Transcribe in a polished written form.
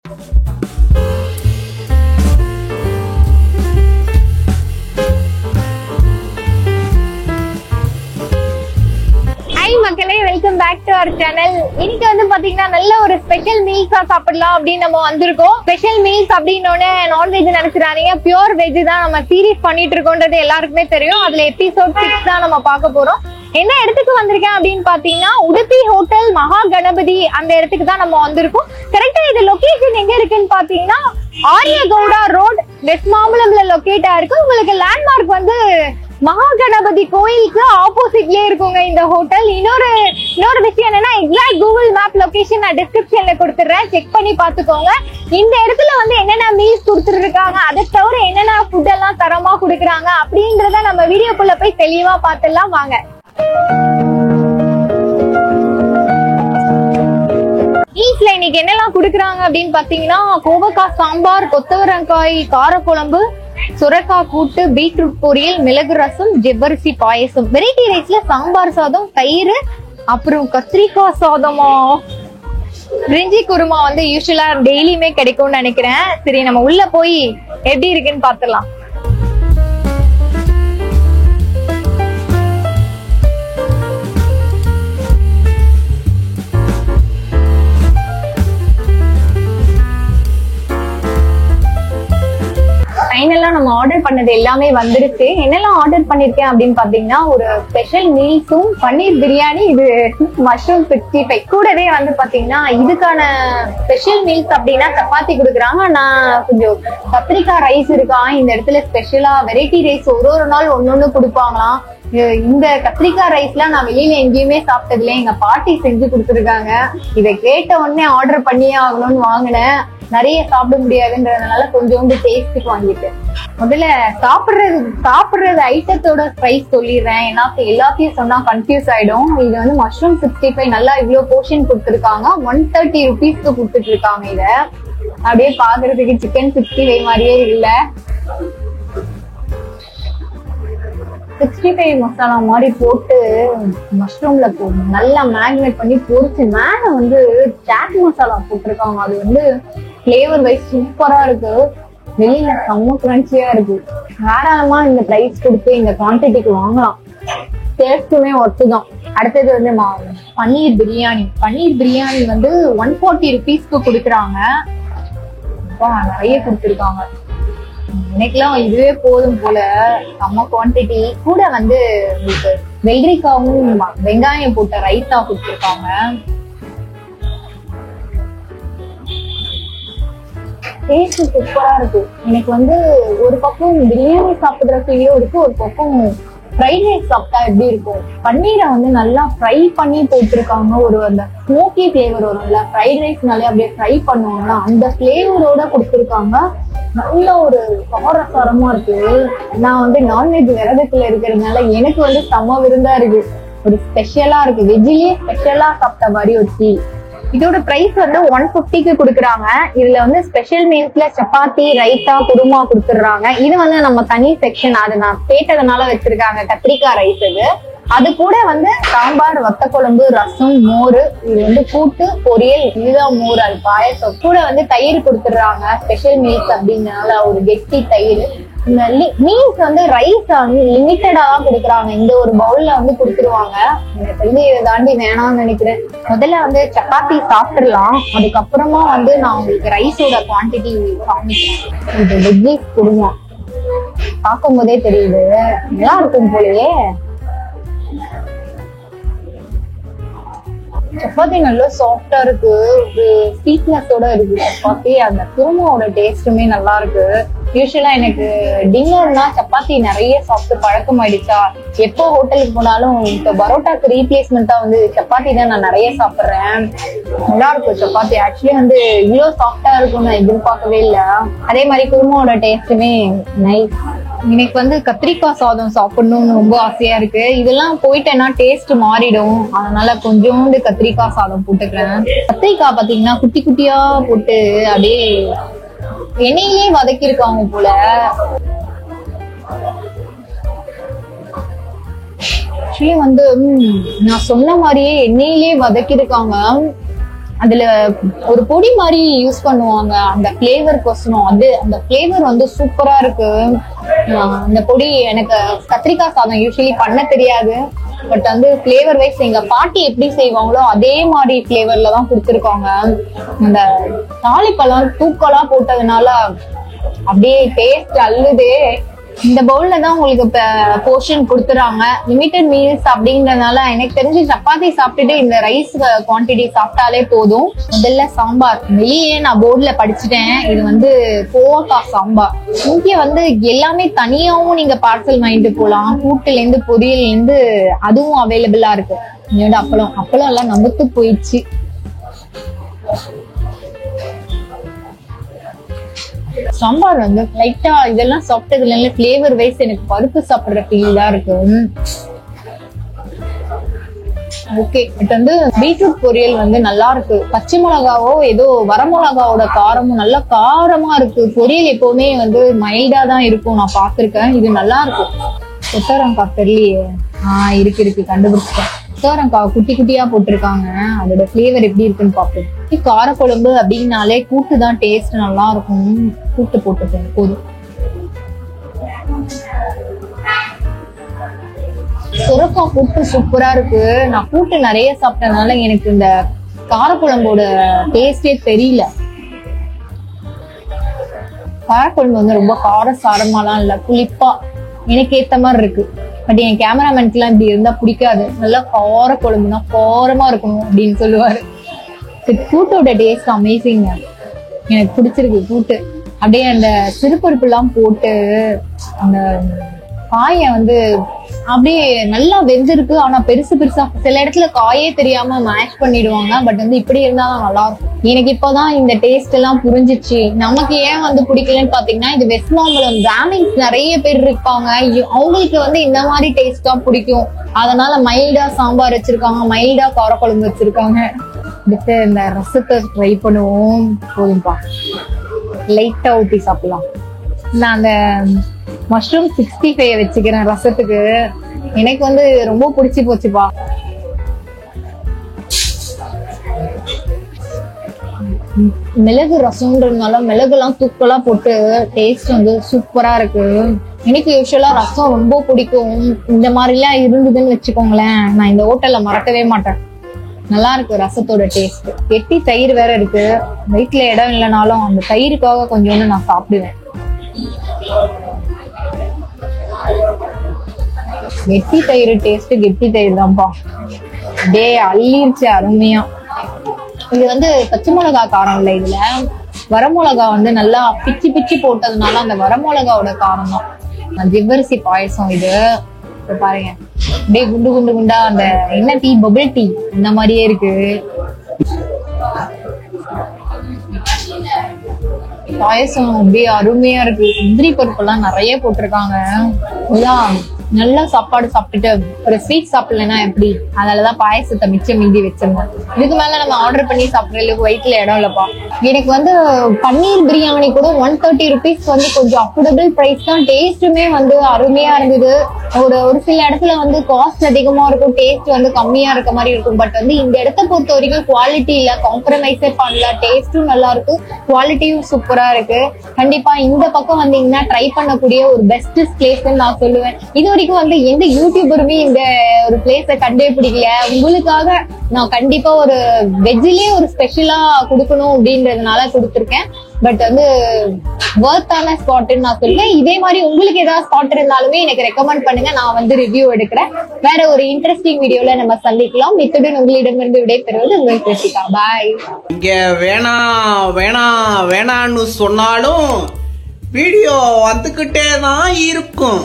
மக்களே, welcome back to our channel. இன்னைக்கு வந்து பாத்தீங்கன்னா நல்ல ஒரு ஸ்பெஷல் மீல்ஸா சாப்பிடலாம் அப்படின்னு நம்ம வந்திருக்கோம். ஸ்பெஷல் மீல்ஸ் அப்படின்னோட நான்வெஜ் நினைச்சிடாதீங்க, பியூர் வெஜ் தான் நம்ம சீரீஸ் பண்ணிட்டு இருக்கோன்றது எல்லாருக்குமே தெரியும். அதுல எபிசோட் 6 தான் நம்ம பார்க்க போறோம். என்ன இடத்துக்கு வந்திருக்கேன் அப்படின்னு பாத்தீங்கன்னா உடுப்பி ஹோட்டல் மகா கணபதி அந்த இடத்துக்கு தான் நம்ம வந்திருக்கோம். கரெக்டா இது லொகேஷன் எங்க இருக்குன்னு பாத்தீங்கன்னா ஆரியகவுடா ரோட், வெஸ்ட் மாம்பலம்ல லொகேட்டா இருக்கு. உங்களுக்கு லேண்ட்மார்க் வந்து மகா கணபதி கோயிலுக்கு ஆப்போசிட்லயே இருக்குங்க இந்த ஹோட்டல். இன்னொரு விஷயம் என்னன்னா, எக்ஸாக்ட் கூகுள் மேப் லொகேஷன் நான் டிஸ்கிரிப்ஷன்ல கொடுத்துறேன், செக் பண்ணி பாத்துக்கோங்க. இந்த இடத்துல வந்து என்னென்ன மீல்ஸ் கொடுத்துட்டு இருக்காங்க, அதை தவிர என்னென்ன ஃபுட் எல்லாம் தரமா கொடுக்குறாங்க அப்படின்றத நம்ம வீடியோக்குள்ள போய் தெளிவா பாத்துடலாம் வாங்க. மீல்ஸ்ல இன்னைக்கு என்னெல்லாம் கொடுக்குறாங்க அப்படின்னு பாத்தீங்கன்னா கோவக்காய் சாம்பார், கொத்தவரங்காய் காரக்குழம்பு, சுரக்காய் கூட்டு, பீட்ரூட் பொரியல், மிளகு ரசம், ஜவ்வரிசி பாயசம். வெரைட்டி ரைஸ்ல சாம்பார் சாதம், தயிர், அப்புறம் கத்திரிக்காய் சாதமா, பிரிஞ்சி குருமா வந்து யூஸ்வலா டெய்லியுமே கிடைக்கும்னு நினைக்கிறேன். சரி, நம்ம உள்ள போய் எப்படி இருக்குன்னு பாத்துடலாம். ஃபைனலா நம்ம ஆர்டர் பண்ணது எல்லாமே வந்துருச்சு. என்னெல்லாம் ஆர்டர் பண்ணிருக்கேன் அப்படின்னு பாத்தீங்கன்னா ஒரு ஸ்பெஷல் மீல்ஸும், பன்னீர் பிரியாணி, இது மஷ்ரூம் 65. கூடவே வந்து பாத்தீங்கன்னா இதுக்கான ஸ்பெஷல் மீல்ஸ் அப்படின்னா சப்பாத்தி கொடுக்குறாங்க. நான் கொஞ்சம் கத்திரிக்காய் ரைஸ் இருக்கா இந்த இடத்துல ஸ்பெஷலா வெரைட்டி ரைஸ் ஒரு நாள் ஒன்னொன்னு கொடுப்பாங்களாம். இந்த கத்திரிக்காய் ரைஸ்லாம் நான் வெளியில எங்கேயுமே சாப்பிட்டதுல, எங்க பாட்டி செஞ்சு கொடுத்துருக்காங்க. இதை கேட்ட உடனே ஆர்டர் பண்ணியே ஆகணும்னு வாங்கினேன். நிறைய சாப்பிட முடியாதுன்றதுனால கொஞ்சோண்டு டேஸ்ட்டுக்கு வாங்கிட்டு முதல்ல சாப்பிடுறது ஐட்டத்தோட பிரைஸ் சொல்லிடுறேன். ஏன்னா எல்லாத்தையும் சொன்னா கன்ஃபியூஸ் ஆயிடும். இது வந்து மஷ்ரூம் 65 நல்லா இவ்வளவு போர்ஷன் கொடுத்துருக்காங்க. 130 rupeesக்கு கொடுத்துட்டு இருக்காங்க. இத அப்படியே பாக்குறதுக்கு சிக்கன் 65 மாதிரியே இல்ல, 65 மசாலா மாதிரி போட்டு மஷ்ரூம்ல நல்லா மேரினேட் பண்ணி பொரிச்சு மேல வந்து சாட் மசாலா போட்டிருக்காங்க. அது வந்து பிளேவர் வைஸ் சூப்பரா இருக்கு. வெளியில செம்ம கிரன்ச்சியா இருக்கு. தாராளமா இந்த பிரைஸ் கொடுத்து இந்த குவான்டிட்டிக்கு வாங்கலாம். டேஸ்ட்டுமே ஒத்துதான். அடுத்தது வந்து பன்னீர் பிரியாணி வந்து 140 rupeesக்கு கொடுக்குறாங்க. நிறைய கொடுத்துருக்காங்க. எனக்குலாம் இதுவே போதும் போல, செம்ம குவான்டிட்டி. கூட வந்து உங்களுக்கு வெள்ளரிக்காவும் வெங்காயம் போட்ட ரைத்தா கொடுத்துருக்காங்க. டேஸ்ட் சூப்பரா இருக்கு. எனக்கு வந்து ஒரு பக்கம் பிரியாணி சாப்பிடுற ஃபீலும் இருக்கு, ஒரு பக்கம் ஃப்ரைட் ரைஸ் சாப்பிட்டா எப்படி இருக்கும். பன்னீரை வந்து நல்லா ஃப்ரை பண்ணி போட்டிருக்காங்க. ஒரு அந்த ஸ்மோக்கி ஃபிளேவர் வரும்ல, ஃப்ரைட் ரைஸ்னாலே அப்படியே ஃப்ரை பண்ணுவாங்களா, அந்த ஃபிளேவரோட கொடுத்துருக்காங்க. நல்ல ஒரு காரசாரமா இருக்கு. நான் வந்து நான்வெஜ் விரதத்துல இருக்கிறதுனால எனக்கு வந்து செம்ம விருந்தா இருக்கு. ஒரு ஸ்பெஷலா இருக்கு, வெஜ்லயே ஸ்பெஷலா சாப்பிட்ட மாதிரி ஒரு ஃபீல். இதோட பிரைஸ் வந்து 150க்கு கொடுக்குறாங்க. இதுல வந்து ஸ்பெஷல் மீல்ஸ்ல சப்பாத்தி, ரைத்தா, குருமா கொடுத்துடுறாங்க. இது வந்து நம்ம தனி செக்ஷன், அது நான் கேட்டதுனால வச்சிருக்காங்க. கத்திரிக்காய் ரைஸ் இது. அது கூட வந்து சாம்பார், வத்த குழம்பு, ரசம், மோர், இது வந்து கூட்டு, பொரியல், இதுதான் மோர், அது பாயசம். கூட வந்து தயிர் கொடுத்துடுறாங்க. ஸ்பெஷல் மீல்ஸ் அப்படின்னால ஒரு கெட்டி தயிர். மீல்ஸ் வந்து ரைஸ் வந்து லிமிட்டடா தான் கொடுக்குறாங்க. இந்த ஒரு பவுல்ல வந்து கொடுத்துருவாங்க. எனக்கு வந்து இதை தாண்டி வேணாம்னு நினைக்கிறேன். முதல்ல வந்து சப்பாத்தி சாப்பிடலாம், அதுக்கப்புறமா வந்து நான் உங்களுக்கு ரைஸோட குவான்டிட்டி காமிக்கிறேன். இது வெஜ்ஜி குருமா பார்க்கும் போதே தெரியுது, நல்லா இருக்கும் போலயே. சப்பாத்தி நல்லா சாஃப்டா இருக்கு, ஒரு ஸ்வீட்னஸோட இருக்கு சப்பாத்தி. அந்த குருமாவோட டேஸ்டுமே நல்லா இருக்கு. யூஸ்வலா எனக்கு டின்னர்னா சப்பாத்தி நிறைய சாப்பிட்டு பழக்கம் ஆயிடுச்சா, எப்போ ஹோட்டலுக்கு போனாலும் இப்ப பரோட்டாக்கு ரீப்ளேஸ்மெண்டா வந்து சப்பாத்தி தான் நான் நிறைய சாப்பிடுறேன். நல்லா இருக்கும் சப்பாத்தி. ஆக்சுவலி வந்து இவ்வளவு சாஃப்டா இருக்கும்னு நான் எதிர்பார்க்கவே இல்லை. அதே மாதிரி குருமாவோட டேஸ்டுமே நைஸ். எனக்கு வந்து கத்திரிக்காய் சாதம் சாப்பிடணும்னு ரொம்ப ஆசையா இருக்கு. இதெல்லாம் போயிட்டேன்னா டேஸ்ட் மாறிடும், அதனால கொஞ்சோண்டு கத்திரிக்காய் சாதம் போட்டுக்கிறேன். கத்திரிக்காய் பாத்தீங்கன்னா குட்டி குட்டியா போட்டு அப்படியே எண்ணெயிலேயே வதக்கிருக்காங்க போல. ஆக்சுவலி வந்து நான் சொன்ன மாதிரியே எண்ணெயிலேயே வதக்கிருக்காங்க. அதுல ஒரு பொடி மாதிரி யூஸ் பண்ணுவாங்க அந்த பிளேவர் கொசனம். அந்த பிளேவர் வந்து சூப்பரா இருக்கு. அந்த பொடி எனக்கு கத்திரிக்காய் சாதம் யூஸ்வலி பண்ண தெரியாது. பட் வந்து பிளேவர் வைஸ் எங்க பாட்டி எப்படி செய்வாங்களோ அதே மாதிரி பிளேவர்ல தான் கொடுத்துருக்காங்க. அந்த தாளிப்பழம் தூக்கலா போட்டதுனால அப்படியே டேஸ்ட் அள்ளுதே. இந்த பவுல்ல தான் உங்களுக்கு போர்ஷன் கொடுத்துறாங்க. லிமிட்டட் மீல்ஸ் அப்படிங்கறதுனால எனக்கு தெரிஞ்சு சப்பாத்தி சாப்பிட்டுட்டு இந்த ரைஸ் குவான்டிட்டி சாப்பிட்டாலே போதும். முதல்ல சாம்பார் வெளியே நான் போர்டுல படிச்சுட்டேன். இது வந்து கோவக்காய் சாம்பார். இங்க வந்து எல்லாமே தனியாவும் நீங்க பார்சல் வாங்கிட்டு போலாம். கூட்டுல இருந்து பொரியல்ல இருந்து அதுவும் அவைலபிளா இருக்கு. என்னோட அப்பளம் எல்லாம் நமுத்து போயிடுச்சு. சாம்பார் வந்து லைட்டா இதெல்லாம் சாப்பிட்டதுல பிளேவர் வைஸ் எனக்கு பருப்பு சாப்பிடுற ஃபீல் தான் இருக்கு. ஓகே, பட் வந்து பீட்ரூட் பொரியல் வந்து நல்லா இருக்கு. பச்சை மிளகாவோ ஏதோ வரமிளகாவோட காரமும் நல்லா காரமா இருக்கு. பொரியல் எப்பவுமே வந்து மைல்டா தான் இருக்கும். நான் பாத்திருக்கேன். இது நல்லா இருக்கும். கொத்தவரங்காய் தெரியலையே. இருக்கு கண்டுபிடிச்சிட்டேன். கொத்தவரங்காய் குட்டி குட்டியா போட்டிருக்காங்க. அதோட பிளேவர் எப்படி இருக்குன்னு பாப்போம். காரக்குழம்பு அப்படின்னாலே கூட்டு தான் டேஸ்ட் நல்லா இருக்கும். கூட்டு போட்டுப்பேன் போதும். சுரக்காய் கூட்டு சூப்பரா இருக்கு. நான் கூட்டு நிறைய சாப்பிட்டதுனால எனக்கு இந்த காரக்குழம்போட டேஸ்டே தெரியல. காரக்குழம்பு வந்து ரொம்ப கார சாரமாலாம் இல்ல, புளிப்பா எனக்கு ஏத்த மாதிரி இருக்கு. பட் என் கேமராமேனுக்கு எல்லாம் இப்படி இருந்தா பிடிக்காது. நல்லா கார குழம்புனா காரமா இருக்கணும் அப்படின்னு சொல்லுவாரு. கூட்டோட டேஸ்ட் அமேசிங்க. எனக்கு பிடிச்சிருக்கு கூட்டு. அப்படியே அந்த சிறுபருப்பு எல்லாம் போட்டு அந்த காய வந்து அப்படியே நல்லா வெந்திருக்கு. ஆனா பெருசு பெருசா சில இடத்துல காயே தெரியாம மேஷ் பண்ணிடுவாங்க. பட் வந்து இப்படி இருந்தாதான் நல்லா இருக்கும். எனக்கு இப்பதான் இந்த டேஸ்ட் எல்லாம் புரிஞ்சிச்சு. நமக்கு ஏன் வந்து பிடிக்கலன்னு பாத்தீங்கன்னா, இது வெஸ்ட் மாம்பலம் பிராமின்ஸ் நிறைய பேர் இருப்பாங்க. அவங்களுக்கு வந்து இந்த மாதிரி டேஸ்ட் தான் பிடிக்கும். அதனால மைல்டா சாம்பார் வச்சிருக்காங்க, மைல்டா காரக்குழம்பு வச்சிருக்காங்க. அடுத்து இந்த ரசத்தை ட்ரை பண்ணுவோம். போதும்பா, லைட்டா ஊற்றி சாப்பிடலாம். நான் அந்த மஷ்ரூம் 65 வச்சுக்கிறேன் ரசத்துக்கு. எனக்கு வந்து ரொம்ப பிடிச்சி போச்சுப்பா. மிளகு ரசம்ன்றதுனால மிளகு எல்லாம் தூக்கலா போட்டு டேஸ்ட் வந்து சூப்பரா இருக்கு. எனக்கு யூஸ்வலா ரசம் ரொம்ப பிடிக்கும். இந்த மாதிரி எல்லாம் இருந்ததுன்னு வச்சுக்கோங்களேன், நான் இந்த ஹோட்டல்ல மறக்கவே மாட்டேன். நல்லா இருக்கு ரசத்தோட டேஸ்ட். கெட்டி தயிர் வேற இருக்கு. வயிற்றுல இடம் இல்லைனாலும் அந்த தயிருக்காக கொஞ்சோண்டு நான் சாப்பிடுவேன். கெட்டி தயிர் டேஸ்ட் கெட்டி தயிர் தான்ப்பா. அப்படியே அள்ளிருச்சு அருமையா. இது வந்து பச்சை மிளகா காரம் இல்லை, இதுல வரமிளகா வந்து நல்லா பிச்சு பிச்சு போட்டதுனால அந்த வரமிளகாவோட காரம் தான். ஜவ்வரிசி பாயசம் இது பாருங்க. அப்படியே குண்டு குண்டு குண்டா அந்த என்ன டீ, பபிள் டீ இந்த மாதிரியே இருக்கு. பாயசம் அப்படியே அருமையா இருக்கு. முந்திரி பருப்பு எல்லாம் நிறைய போட்டிருக்காங்க. நல்லா சாப்பாடு சாப்பிட்டுட்டு ஒரு ஸ்வீட் சாப்பிடலன்னா எப்படி, அதனாலதான் பாயசத்தை மிச்சம் மீதி வச்சிருந்தேன். இதுக்கு மேல நம்ம ஆர்டர் பண்ணி சாப்பிடறதுக்கு வயிற்றுல இடம் இல்லப்பா. எனக்கு வந்து பன்னீர் பிரியாணி கூட 130 rupees வந்து கொஞ்சம் அஃபோர்டபிள் பிரைஸ் தான். டேஸ்ட்டுமே வந்து அருமையா இருந்தது. ஒரு சில இடத்துல வந்து காஸ்ட் அதிகமா இருக்கும், டேஸ்ட் வந்து கம்மியா இருக்க மாதிரி இருக்கும். பட் வந்து இந்த இடத்த பொறுத்த வரைக்கும் குவாலிட்டி இல்ல, காம்ப்ரமைஸே பண்ணல. டேஸ்டும் நல்லா இருக்கு, குவாலிட்டியும் சூப்பரா இருக்கு. கண்டிப்பா இந்த பக்கம் வந்தீங்கன்னா ட்ரை பண்ணக்கூடிய ஒரு பெஸ்ட் பிளேஸ் நான் சொல்லுவேன். இது வரைக்கும் வந்து எந்த யூடியூபருமே இந்த ஒரு பிளேஸ கண்டே பிடிக்கல. உங்களுக்காக நான் கண்டிப்பா ஒரு வெஜ்லயே ஒரு ஸ்பெஷலா கொடுக்கணும் அப்படின்றதுனால கொடுத்துருக்கேன். பட் வந்து வர்த்தான ஸ்பாட்னு நான் சொல்லுவேன். இதே மாதிரி உங்களுக்கு ஏதாவது ஸ்பாட் இருந்தாலுமே எனக்கு ரெக்கமெண்ட் பண்ணுங்க, நான் வந்து ரிவ்யூ எடுக்கிறேன். வேற ஒரு இன்ட்ரெஸ்டிங் வீடியோல நம்ம சந்திக்கலாம். இத்துடன் உங்களிடமிருந்து விடைபெறுவது உங்கள் கிருத்திகா. பாய். இங்க வேணான்னு சொன்னாலும் வீடியோ வந்துகிட்டே தான் இருக்கும்.